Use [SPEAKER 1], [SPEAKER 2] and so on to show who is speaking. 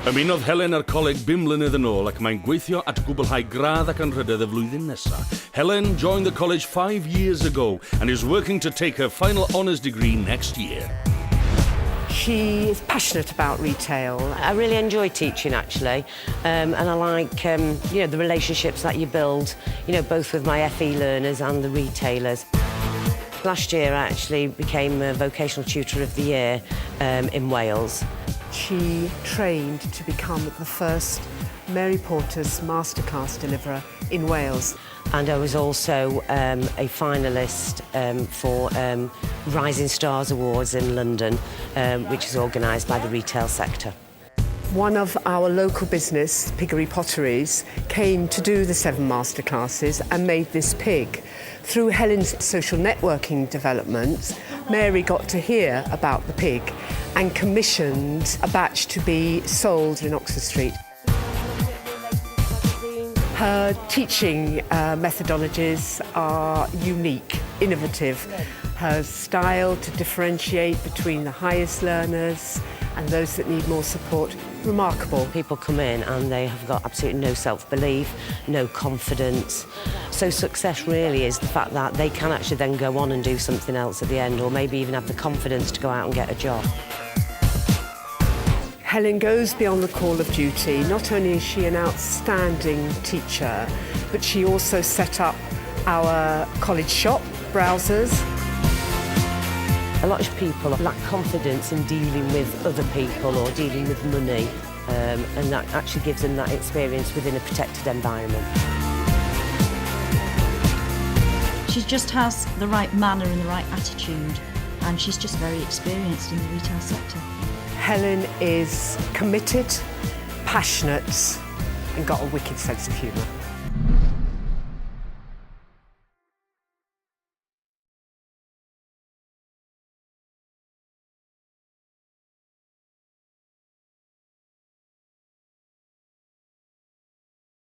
[SPEAKER 1] Ymunodd Helen ar coleg 5 mlynedd yn ôl ac mae'n gweithio at gwblhau gradd ac anrhydedd y flwyddyn nesaf. Helen joined the college 5 years ago and is working to take her final honours degree next year.
[SPEAKER 2] She is passionate about retail.
[SPEAKER 3] I really enjoy teaching, actually, and I like, the relationships that you build, both with my FE learners and the retailers. Last year, I actually became a vocational tutor of the year in Wales.
[SPEAKER 2] She trained to become the first Mary Porter's masterclass deliverer in Wales.
[SPEAKER 3] And I was also a finalist for Rising Stars Awards in London, which is organised by the retail sector.
[SPEAKER 2] One of our local business, Piggery Potteries, came to do the 7 masterclasses and made this pig. Through Helen's social networking developments, Mary got to hear about the pig and commissioned a batch to be sold in Oxford Street. Her teaching methodologies are unique, innovative. Her style to differentiate between the highest learners and those that need more support, remarkable.
[SPEAKER 3] People come in and they have got absolutely no self-belief, no confidence. So success really is the fact that they can actually then go on and do something else at the end, or maybe even have the confidence to go out and get a job.
[SPEAKER 2] Helen goes beyond the call of duty. Not only is she an outstanding teacher, but she also set up our college shop, Browsers.
[SPEAKER 3] A lot of people lack confidence in dealing with other people or dealing with money, and that actually gives them that experience within a protected environment.
[SPEAKER 4] She just has the right manner and the right attitude, and she's just very experienced in the retail sector.
[SPEAKER 2] Helen is committed, passionate, and got a wicked sense of humour.